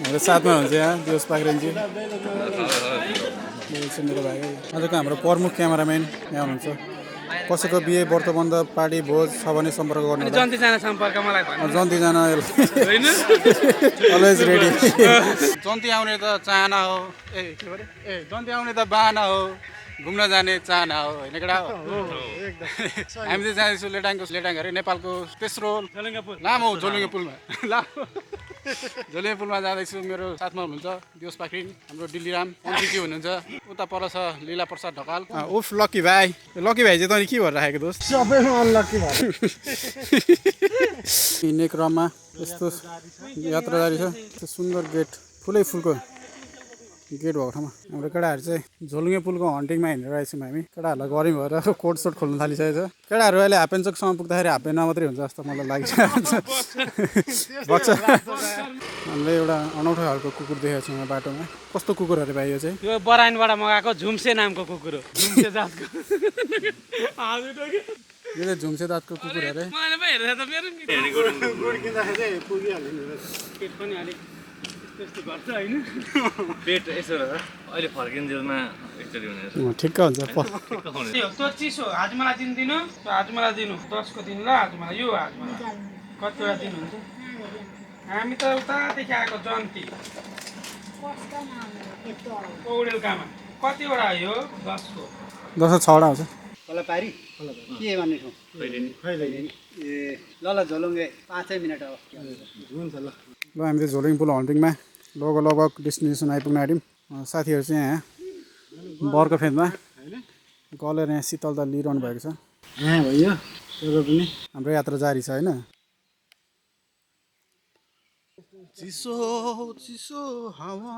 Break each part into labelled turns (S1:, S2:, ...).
S1: हाम्रो साथमा हुन्छ यहाँ दिवस पाक्रेन्जी मेरो भाइ आजको हाम्रो प्रमुख क्यामेराम्यान यहाँ हुनुहुन्छ कसैको बिहे व्रतबन्ध पार्टी भोज छ भने सम्पर्क गर्नु जन्तीजना अलवेज रेडी जन्ती आउने त चाहना हो जन्ती आउने त बाहना हो घुम्न जाने चाहना हो होइन केटा हो हामी चाहिँ जाँदैछौँ लेटाङ अरे नेपालको तेस्रो लामो झोलुङ्गे पुलमा झोलुङ्गे पुलमा जाँदैछु मेरो साथमा हुनुहुन्छ दिवस पाखरिन हाम्रो डिल्लीराम अञ्जिकी हुनुहुन्छ उता पर छ लीला प्रसाद ढकाल उफ लक्की भाइ चाहिँ तैँले के भएर राखेको दोस्त सबैमा अनलक्की भयो हिँड्ने क्रममा यस्तो यात्रा जारी छ सुन्दर गेट फुलको गेट भएको ठाउँमा हाम्रो केटाहरू चाहिँ झोलुङ्गे पुलको हन्टिङमा हिँडेर आएछौँ हामी केटाहरूलाई गऱ्यौँ भएर कोट सोट खोल्नु थालिसकेको छ केटाहरू अहिले हाफपेन्टसम्म पुग्दाखेरि हाफपेन्टमा मात्रै हुन्छ जस्तो मलाई लागिरहेको छ बच्चा हामीले एउटा अनौठो खालको कुकुर देखेको छौँ यहाँ बाटोमा कस्तो कुकुरहरू भाइ यो चाहिँ
S2: यो बराइनबाट मगाएको झुम्से नामको कुकुर हो झुम्से जातको
S1: यो चाहिँ झुम्से जातको कुकुर अरे
S3: पेट यसो अहिले फर्किन्जेलमा एकचोटि हुने
S1: ठिक्क हुन्छ
S2: त्यो चिसो हाजमाला दिनु हाजमाला दिनु 10 को दिन ल हाजमाला यो हाजमाला कतिवटा दिन हुन्छ हामी त उतादेखि आएको जन्ती पौडेलकामा कतिवटा हो 10 को
S1: 10 6वटा हुन्छ
S4: पारी के भन्ने ठाउँ ए ल झोलुङ्गे 5 मिनट हो हुन्छ ल
S1: हामी चाहिँ झोलुङ्गे पुल हन्टिङमा लगभग डेस्टिनेसन आइपुग्न आँट्यौँ साथीहरू चाहिँ यहाँ बर्को फेदमा गलेर यहाँ शीतलता लिइरहनु भएको छ
S4: भयो पनि
S1: हाम्रो यात्रा जारी छ होइन चिसो चिसो हावा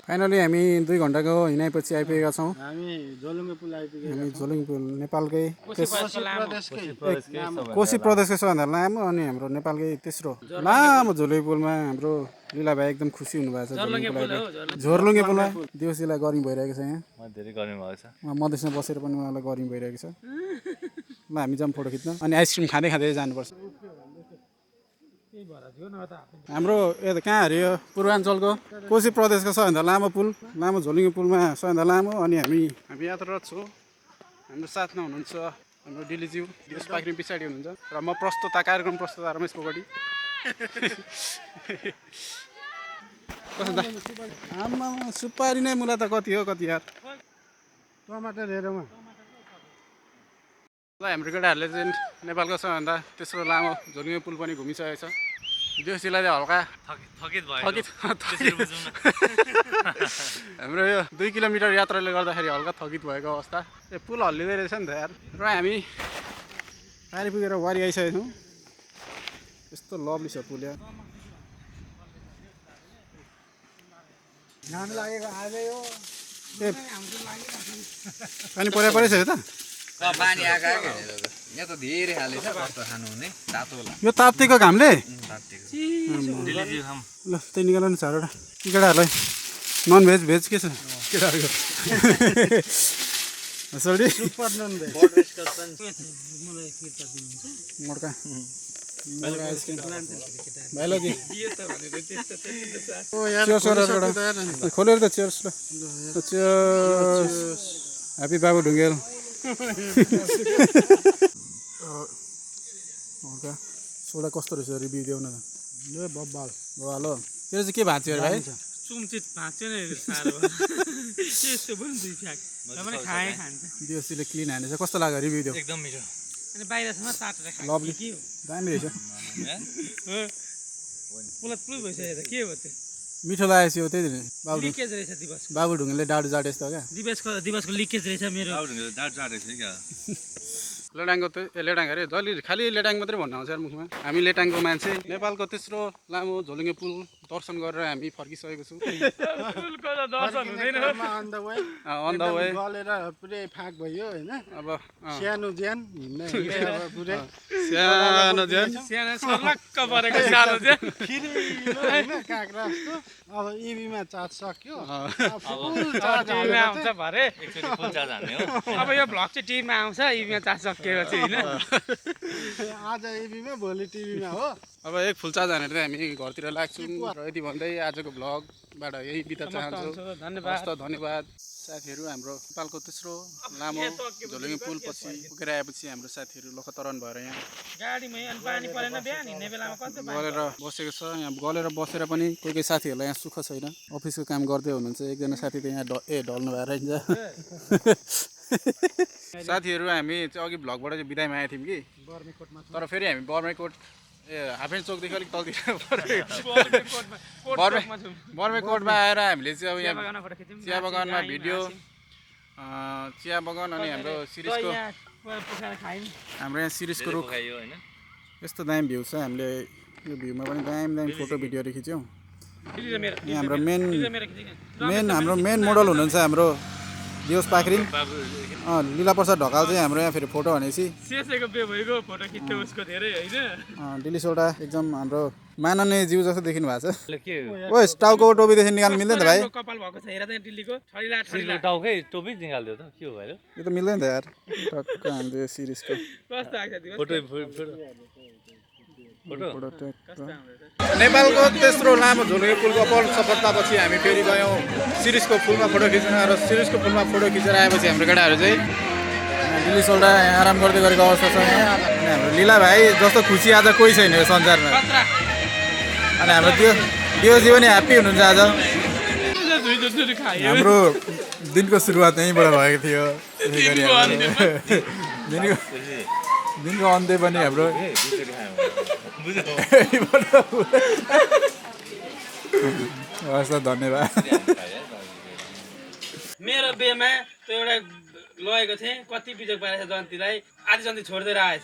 S1: फाइनली हामी 2 घन्टाको हिँडाइपछि आइपुगेका छौँ
S4: हामी झोलुङ्गे पुल
S1: नेपालकै कोशी प्रदेशकै सबैभन्दा लामो अनि हाम्रो नेपालकै तेस्रो लामो झोलुङ्गे पुलमा हाम्रो लीला भाइ एकदम खुसी हुनुभएको छ झोलुङ्गे पुलमा दिवसीलाई गर्मी भइरहेको छ यहाँ
S3: धेरै गर्मी भएको छ
S1: मधेसमा बसेर पनि उहाँलाई गर्मी भइरहेको छ ल हामी जाऊँ फोटो खिच्न अनि आइसक्रिम खाँदै जानुपर्छ हाम्रो कहाँ अरे यो पूर्वाञ्चलको कोशी प्रदेशको सबैभन्दा लामो पुल लामो झोलुङ्गे पुलमा सबैभन्दा लामो अनि हामी यात्रारत छौँ हाम्रो साथमा हुनुहुन्छ हाम्रो डिल्लीज्यू दिवस पाखरिन पछाडि हुनुहुन्छ र म कार्यक्रम प्रस्तुता रमेश पोगटी आमा सुपारी नै मुला त कति हो कति यार
S4: टमाटर हेरौँ
S1: ल हाम्रो केटाहरूले चाहिँ नेपालको सबैभन्दा तेस्रो लामो झोलुङ्गे पुल पनि घुमिसकेको छ दिवसीलाई चाहिँ हल्का
S3: थकित भयो
S1: हाम्रो यो 2 किलोमिटर यात्राले गर्दाखेरि हल्का थकित भएको अवस्था पुल हल्लिँदै रहेछ नि त यार र हामी पारी पुगेर वारी आइसकेको छौँ यस्तो लभली छ पुल यार पानी परिसक्यो त
S5: पानी आएको यहाँ त धेरै खाले छ कस्तो खानु हुने तातो होला
S1: यो तातेको घामले ल
S3: डिल्लीज्यू
S1: त्यही निकाल नि 4वटा केटाहरूलाई नन भेज के छ केटाहरूको सरी मड्का खोलेर त चेयर्स ल ह्याप्पी बाबु ढुङ्गेल सोडा कस्तो रहेछ रिभ्यू देऊ न बब्बाल हो त्यो चाहिँ के भाँच्यो अरे भाइ
S2: चुमचित भाँच्यो नि साह्रो यस्तो पनि दुई फ्याक पनि खाए खान्छ
S1: दिवसीले क्लिन हानेछ कस्तो लाग्यो रिभ्यू देऊ
S3: एकदम मिठो
S2: अनि बाहिरसम्म चाटेर खान्छ
S1: लभली दामी रहेछ
S2: पुलत पुल भइसक्यो त के हो त्यो
S1: मिठो लागेछ यो त्यही
S2: लिकेज रहेछ दिवस
S1: बाबु ढुङ्गेले डाडु जाटे जस्तो क्या
S2: दिवसको लिकेज रहेछ मेरो
S1: लेटाङको लेटाङ अरे जहिले खालि लेटाङ मात्रै भन्नु आउँछ मुखमा हामी लेटाङको मान्छे नेपालको तेस्रो लामो झोलुङ्गे पुल दर्शन गरेर हामी फर्किसकेको छु
S2: पुलको त दर्शन हुँदैन
S4: on the way
S1: on the way
S4: गलेर पुरै फाक भयो होइन
S1: अब
S4: सानो ज्यान हिँड्ने अब पुरै
S1: सानो ज्यान
S2: सानो सर्लक्क परेको सानो चाहिँ
S4: होइन काँक्रा जस्तो अब इभीमा चार्ज सक्यो फुल चार्ज
S2: टिभीमा आउँछ भरे
S3: एकचोटि फुल चार्ज हान्ने हो
S2: अब यो भ्लग चाहिँ टिभीमा आउँछ इभीमा चार्ज सकिएपछि होइन
S4: आज इभीमा भोलि टिभीमा हो
S1: अब एक फुल चार्ज हानेर चाहिँ हामी घरतिर लाग्छौँ र यति भन्दै आजको भ्लगबाट यही बिता चाहन्छु
S2: धन्यवाद
S1: हस्त धन्यवाद साथीहरू हाम्रो नेपालको तेस्रो लामो झोलुङ्गे पुल पछि पुगेर आएपछि हाम्रो साथीहरू लखतरन भएर यहाँ
S2: गाडीमै अनि पानी परेन बिहान हिँड्ने बेलामा कस्तो
S1: गलेर बसेको छ यहाँ गलेर बसेर पनि कोही कोही साथीहरूलाई यहाँ सुख छैन अफिसको काम गर्दै हुनुहुन्छ एकजना साथी त यहाँ ढल्नु भएर हिँड्छ साथीहरू हामी चाहिँ अघि भ्लगबाट चाहिँ बिदायमा आएको थियौँ कि तर फेरि हामी बर्मेकोट हाफेन चोकदेखि अलिक तलतिर बर्मेकोटमा आएर हामीले चाहिँ अब यहाँ चिया बगानमा भिडियो चिया बगान अनि हाम्रो सिरिजको हाम्रो यहाँ सिरिजको रुख
S3: खायो होइन
S1: यस्तो दामी भ्यू छ हामीले यो भ्यूमा पनि दामी दामी फोटो भिडियोहरू खिच्यौँ यहाँ हाम्रो हाम्रो मेन मोडल हुनुहुन्छ हाम्रो दिवस पाखरिङ लीला प्रसाद ढकाल चाहिँ हाम्रो यहाँ फेरि फोटो भनेपछि
S2: शेषको बे भएको फोटो खिच्थ्यो उसको धेरै होइन
S1: डिलिसोटा एकदम हाम्रो माननीय जीव जस्तो देखिनु भएको छ
S3: के
S1: ओ टाउको टोपीदेखि निकाल्नु मिल्दैन त भाइ
S2: कपाल भएको छ हेर चाहिँ दिल्लीको ठडिला
S3: सिरिजको टाउकै टोपी निकालिदियो त के हो भाइ
S1: यो त मिल्दैन त यार टक्क हाम्रो यो सिरिजको
S2: कस्तो आएको दिवस
S3: फोटो फोटो
S1: नेपालको तेस्रो लामो झोलुङ्गे पुलको अपार सफलतापछि हामी फेरि गयौँ सिरिजको फुलमा फोटो खिच्न र सिरिजको फुलमा फोटो खिचेर आएपछि हाम्रो केटाहरू चाहिँ दिल्ली सोल्डा आराम गर्दै गरेको अवस्था छ यहाँ अनि हाम्रो लीला भाइ जस्तो खुसी आज कोही छैन यो संसारमा अनि हाम्रो दिवजी पनि ह्याप्पी हुनुहुन्छ आज हाम्रो दिनको सुरुवात यहीँबाट भएको थियो दिनको अन्त्य पनि हाम्रो हस् त धन्यवाद
S2: मेरो बेमा त्यो एउटा लगेको थिएँ कति बिजोग पारेछ जन्तीलाई आधी जन्ती छोडिदिएर आएछ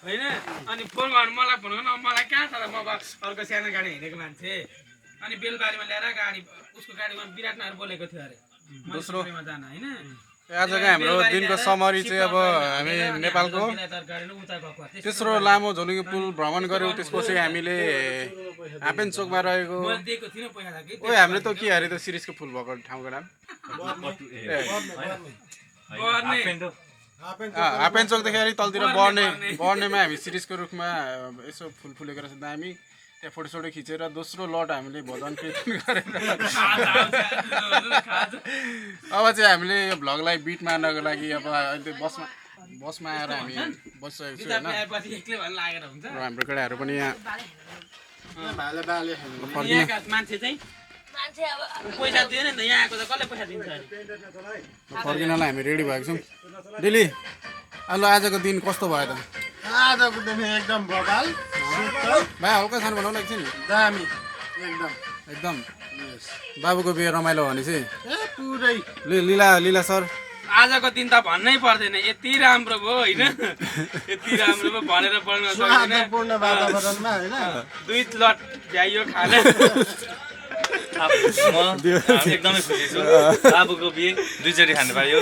S2: होइन अनि फोन गर्नु मलाई फोन गर्नु मलाई कहाँ छ र म अर्को सानो गाडी हिँडेको मान्छे अनि बेलबारीमा ल्याएर गाडी उसको गाडीमा विराटनगर बोलेको थियो अरे दोस्रो जान होइन
S1: आजको हाम्रो दिनको समरी चाहिँ अब हामी नेपालको तेस्रो लामो झोलुङ्गे पुल भ्रमण गऱ्यौँ त्यसपछि हामीले हापेन चोकमा रहेको ओए हामीले त के अरे त सिरिजको फुल भएको ठाउँको नाम हापेन चोकदेखि अलिक तलतिर बढ्नेमा हामी सिरिजको रुखमा यसो फुल फुलेको रहेछ दामी त्यहाँ फोटोसोटो खिचेर दोस्रो लट हामीले भजन कीर्तन गरेर अब चाहिँ हामीले यो भ्लगलाई बिट मार्नको लागि अब अहिले बसमा आएर हामी बसिसकेको छु होइन र हाम्रो केटाहरू पनि यहाँ
S2: मान्छे चाहिँ पैसा दिएन नि त यहाँ आएको त कसले पैसा दिन्छ
S1: फर्किनलाई हामी रेडी भएको छौँ डेली ल आजको दिन कस्तो भयो त
S4: आजको दिन एकदम बबाल
S1: भाइ हल्का सानो बनाउनु एकछिन
S4: दामी एकदम
S1: एकदम बाबुको बिहे रमाइलो भनेपछि
S4: पुरै
S1: लीला सर
S2: आजको दिन त भन्नै पर्दैन यति राम्रो भयो होइन यति राम्रो भयो भनेर पढ्न सक्दैन
S4: पूर्ण वातावरणमा होइन
S2: 2 लट भ्याइयो खाना
S3: म एकदमै खुसी छु बाबुको बिहे 2 चोटि खानु पायो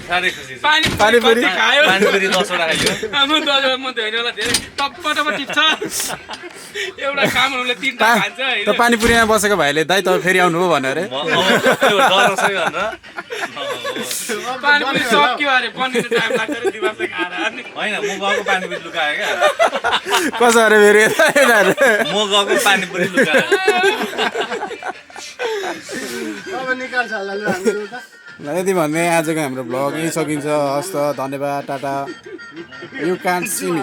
S3: साह्रै खुसी छु
S2: पानीपुरी खायो
S3: पानीपुरी 10 वटा खायो
S2: म धैर्यलाई धेरै टप्प टिप्छ एउटा कामहरूले 3टा खान्छ होइन
S1: त पानीपुरीमा बसेको भाइले दाइ तपाईँ फेरि आउनुभयो भन्यो अरे
S2: पानीपुरी सक्यो अरे बन्ने टाइम लाग्छ अरे दिमागले खाएर
S3: होइन म गएको पानीपुरी लुकायो क्या
S1: कसो अरे फेरि
S3: म गएको पानीपुरी लुकायो
S4: अब निकाल्छ होला लु हामीहरू त
S1: ल यति भन्दै आजको हाम्रो भ्लग यहीँ सकिन्छ हस् त धन्यवाद ta ta you can't see me